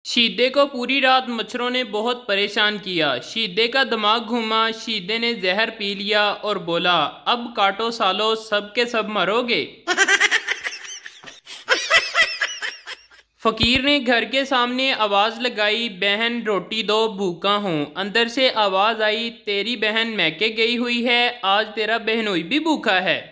शीदे को पूरी रात मच्छरों ने बहुत परेशान किया। शीदे का दिमाग घूमा। शीदे ने जहर पी लिया और बोला, अब काटो सालो, सब के सब मरोगे। फकीर ने घर के सामने आवाज लगाई, बहन रोटी दो, भूखा हूँ। अंदर से आवाज आई, तेरी बहन मैके गई हुई है, आज तेरा बहनोई भी भूखा है।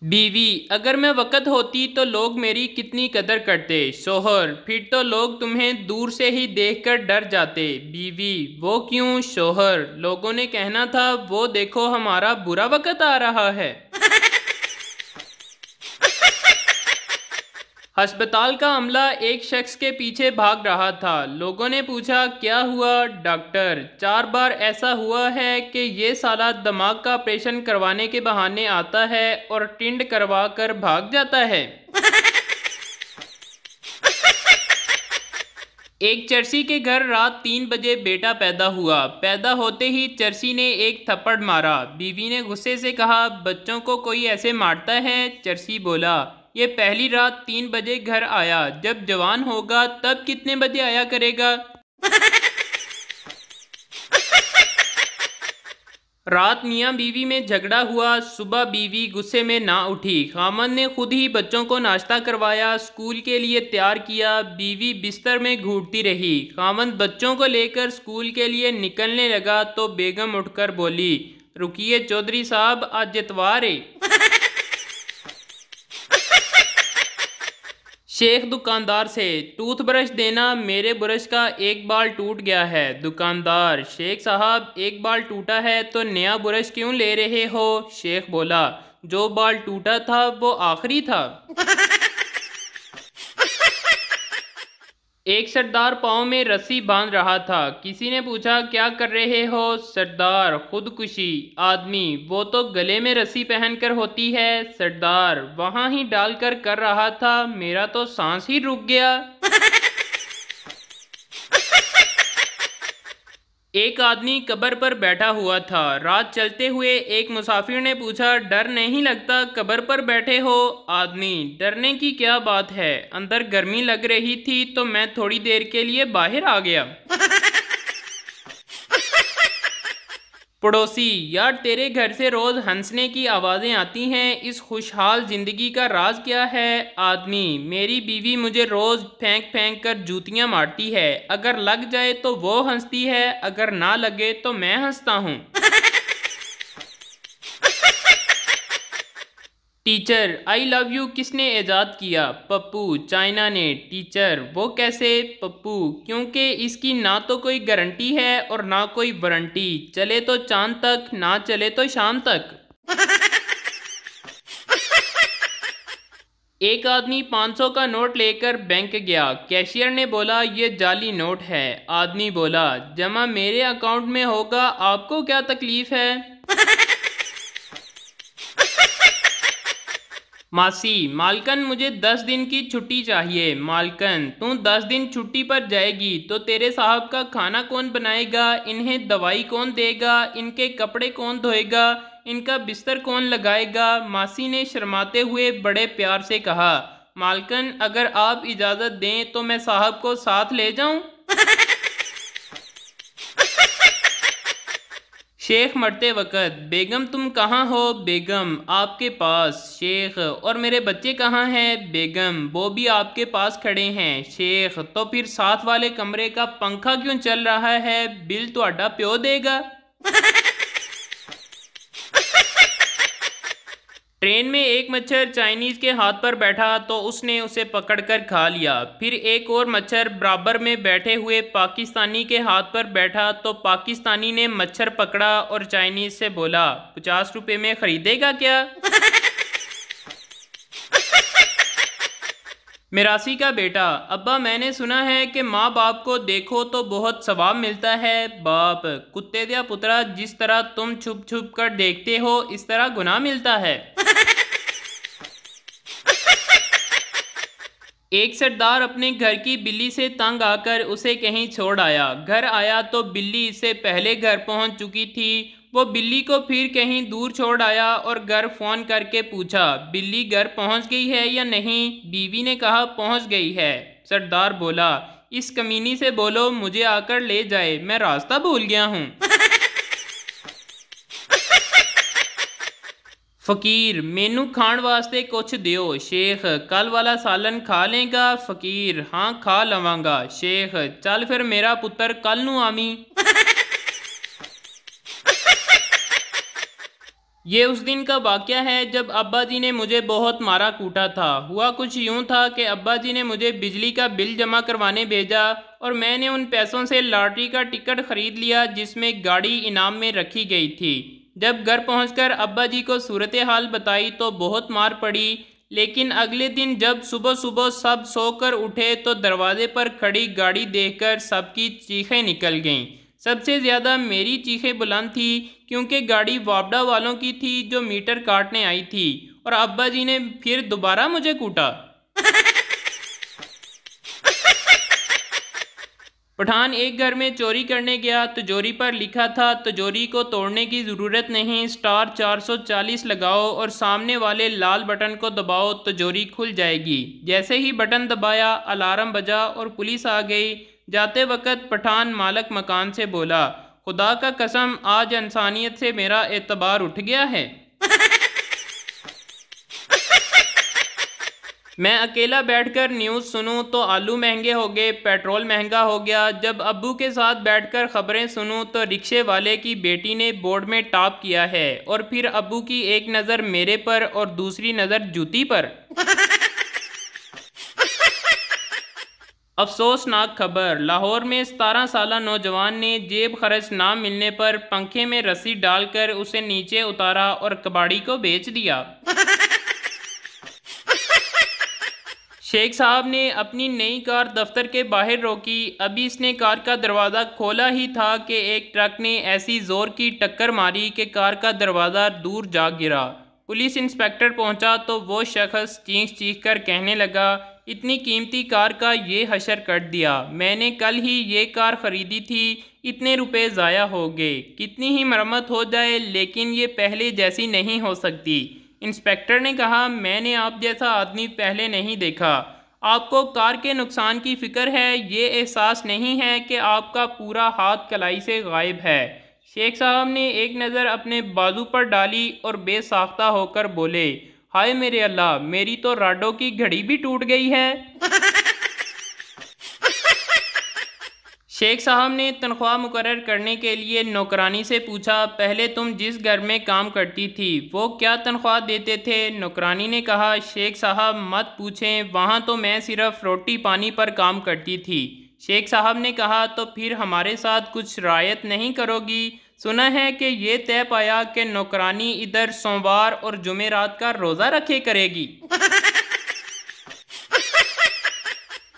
बीवी, अगर मैं वक़्त होती तो लोग मेरी कितनी कदर करते। शोहर, फिर तो लोग तुम्हें दूर से ही देखकर डर जाते। बीवी, वो क्यों। शोहर, लोगों ने कहना था, वो देखो हमारा बुरा वक़्त आ रहा है। अस्पताल का अमला एक शख्स के पीछे भाग रहा था। लोगों ने पूछा, क्या हुआ। डॉक्टर, 4 बार ऐसा हुआ है कि ये साला दिमाग का ऑपरेशन करवाने के बहाने आता है और टिंड करवा कर भाग जाता है। एक चर्सी के घर रात 3 बजे बेटा पैदा हुआ। पैदा होते ही चर्सी ने एक थप्पड़ मारा। बीवी ने गुस्से से कहा, बच्चों को कोई ऐसे मारता है। चर्सी बोला, ये पहली रात 3 बजे घर आया, जब जवान होगा तब कितने बजे आया करेगा। रात मियाँ बीवी में झगड़ा हुआ। सुबह बीवी गुस्से में ना उठी। खामन ने खुद ही बच्चों को नाश्ता करवाया, स्कूल के लिए तैयार किया। बीवी बिस्तर में घूटती रही। खामन बच्चों को लेकर स्कूल के लिए निकलने लगा तो बेगम उठकर बोली, रुकिए चौधरी साहब, आज इतवार है। शेख दुकानदार से, टूथब्रश देना, मेरे ब्रश का एक बाल टूट गया है। दुकानदार, शेख साहब, एक बाल टूटा है तो नया ब्रश क्यों ले रहे हो। शेख बोला, जो बाल टूटा था वो आखिरी था। एक सरदार पाँव में रस्सी बांध रहा था। किसी ने पूछा, क्या कर रहे हो। सरदार, खुदकुशी। आदमी, वो तो गले में रस्सी पहनकर होती है। सरदार, वहां ही डालकर कर रहा था, मेरा तो सांस ही रुक गया। एक आदमी कब्र पर बैठा हुआ था। रात चलते हुए एक मुसाफिर ने पूछा, डर नहीं लगता कब्र पर बैठे हो। आदमी, डरने की क्या बात है, अंदर गर्मी लग रही थी तो मैं थोड़ी देर के लिए बाहर आ गया। पड़ोसी, यार तेरे घर से रोज हंसने की आवाज़ें आती हैं, इस खुशहाल जिंदगी का राज क्या है। आदमी, मेरी बीवी मुझे रोज फेंक फेंक कर जूतियां मारती है, अगर लग जाए तो वो हंसती है, अगर ना लगे तो मैं हंसता हूँ। टीचर, आई लव यू किसने ईजाद किया। पप्पू, चाइना ने। टीचर, वो कैसे। पप्पू, क्योंकि इसकी ना तो कोई गारंटी है और ना कोई वारंटी, चले तो चांद तक, ना चले तो शाम तक। एक आदमी 500 का नोट लेकर बैंक गया। कैशियर ने बोला, ये जाली नोट है। आदमी बोला, जमा मेरे अकाउंट में होगा, आपको क्या तकलीफ है। मासी, मालकन मुझे 10 दिन की छुट्टी चाहिए। मालकन, तू 10 दिन छुट्टी पर जाएगी तो तेरे साहब का खाना कौन बनाएगा, इन्हें दवाई कौन देगा, इनके कपड़े कौन धोएगा, इनका बिस्तर कौन लगाएगा। मासी ने शर्माते हुए बड़े प्यार से कहा, मालकन अगर आप इजाज़त दें तो मैं साहब को साथ ले जाऊं। शेख मरते वक़्त, बेगम तुम कहाँ हो। बेगम, आपके पास। शेख, और मेरे बच्चे कहाँ हैं। बेगम, वो भी आपके पास खड़े हैं। शेख, तो फिर साथ वाले कमरे का पंखा क्यों चल रहा है, बिल तुहाडा प्यो देगा। ट्रेन में एक मच्छर चाइनीज के हाथ पर बैठा तो उसने उसे पकड़कर खा लिया। फिर एक और मच्छर बराबर में बैठे हुए पाकिस्तानी के हाथ पर बैठा तो पाकिस्तानी ने मच्छर पकड़ा और चाइनीज से बोला, 50 रुपए में खरीदेगा क्या। मिरासी का बेटा, अब्बा मैंने सुना है कि माँ बाप को देखो तो बहुत सवाब मिलता है। बाप, कुत्ते दिया पुत्रा, जिस तरह तुम छुप छुप कर देखते हो इस तरह गुनाह मिलता है। एक सरदार अपने घर की बिल्ली से तंग आकर उसे कहीं छोड़ आया। घर आया तो बिल्ली इससे पहले घर पहुंच चुकी थी। वो बिल्ली को फिर कहीं दूर छोड़ आया और घर फ़ोन करके पूछा, बिल्ली घर पहुंच गई है या नहीं? बीवी ने कहा, पहुंच गई है। सरदार बोला, इस कमीनी से बोलो मुझे आकर ले जाए, मैं रास्ता भूल गया हूँ। फ़कीर, मैनू खाण वास्ते कुछ दियो। शेख, कल वाला सालन खा लेगा? फ़कीर, हाँ खा लवांगा। शेख, चल फिर मेरा पुत्र कल नू आवी। ये उस दिन का वाक़या है जब अब्बा जी ने मुझे बहुत मारा कूटा था। हुआ कुछ यूँ था कि अब्बा जी ने मुझे बिजली का बिल जमा करवाने भेजा और मैंने उन पैसों से लॉटरी का टिकट ख़रीद लिया जिसमें गाड़ी इनाम में रखी गई थी। जब घर पहुंचकर अब्बा जी को सूरत हाल बताई तो बहुत मार पड़ी, लेकिन अगले दिन जब सुबह सुबह सब सोकर उठे तो दरवाजे पर खड़ी गाड़ी देखकर सबकी चीखें निकल गईं। सबसे ज़्यादा मेरी चीखें बुलंद थी क्योंकि गाड़ी वापडा वालों की थी जो मीटर काटने आई थी और अब्बा जी ने फिर दोबारा मुझे कूटा। पठान एक घर में चोरी करने गया। तिजोरी पर लिखा था, तिजोरी को तोड़ने की ज़रूरत नहीं, स्टार 440 लगाओ और सामने वाले लाल बटन को दबाओ, तिजोरी खुल जाएगी। जैसे ही बटन दबाया अलार्म बजा और पुलिस आ गई। जाते वक्त पठान मालक मकान से बोला, खुदा का कसम आज इंसानियत से मेरा एतबार उठ गया है। मैं अकेला बैठकर न्यूज़ सुनूं तो आलू महंगे हो गए, पेट्रोल महंगा हो गया। जब अब्बू के साथ बैठकर ख़बरें सुनूं तो रिक्शे वाले की बेटी ने बोर्ड में टॉप किया है और फिर अब्बू की एक नज़र मेरे पर और दूसरी नज़र जूती पर। अफसोसनाक खबर, लाहौर में 17 साला नौजवान ने जेब खर्च ना मिलने पर पंखे में रस्सी डालकर उसे नीचे उतारा और कबाड़ी को बेच दिया। शेख साहब ने अपनी नई कार दफ्तर के बाहर रोकी। अभी इसने कार का दरवाज़ा खोला ही था कि एक ट्रक ने ऐसी ज़ोर की टक्कर मारी कि कार का दरवाज़ा दूर जा गिरा। पुलिस इंस्पेक्टर पहुंचा तो वो शख्स चीख चीख कर कहने लगा, इतनी कीमती कार का ये हशर कर दिया, मैंने कल ही ये कार ख़रीदी थी, इतने रुपए ज़ाया हो गए। कितनी ही मरम्मत हो जाए लेकिन ये पहले जैसी नहीं हो सकती। इंस्पेक्टर ने कहा, मैंने आप जैसा आदमी पहले नहीं देखा। आपको कार के नुकसान की फ़िक्र है, ये एहसास नहीं है कि आपका पूरा हाथ कलाई से गायब है। शेख साहब ने एक नज़र अपने बाजू पर डाली और बेसाख्ता होकर बोले, हाय मेरे अल्लाह, मेरी तो राडो की घड़ी भी टूट गई है। शेख साहब ने तनख्वाह मुकर्रर करने के लिए नौकरानी से पूछा, पहले तुम जिस घर में काम करती थी वो क्या तनख्वाह देते थे? नौकरानी ने कहा, शेख साहब मत पूछें, वहाँ तो मैं सिर्फ रोटी पानी पर काम करती थी। शेख साहब ने कहा, तो फिर हमारे साथ कुछ रियायत नहीं करोगी? सुना है कि ये तय पाया कि नौकरानी इधर सोमवार और जुमेरात का रोज़ा रखे करेगी।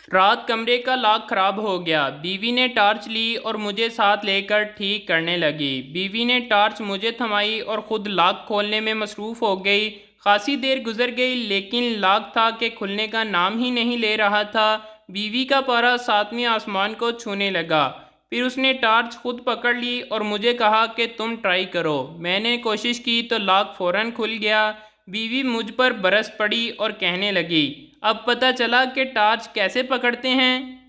रात कमरे का लॉक ख़राब हो गया। बीवी ने टॉर्च ली और मुझे साथ लेकर ठीक करने लगी। बीवी ने टॉर्च मुझे थमाई और ख़ुद लॉक खोलने में मसरूफ़ हो गई। खासी देर गुजर गई लेकिन लॉक था कि खुलने का नाम ही नहीं ले रहा था। बीवी का पारा 7वें आसमान को छूने लगा। फिर उसने टॉर्च खुद पकड़ ली और मुझे कहा कि तुम ट्राई करो। मैंने कोशिश की तो लॉक फ़ौरन खुल गया। बीवी मुझ पर बरस पड़ी और कहने लगी, अब पता चला कि टॉर्च कैसे पकड़ते हैं।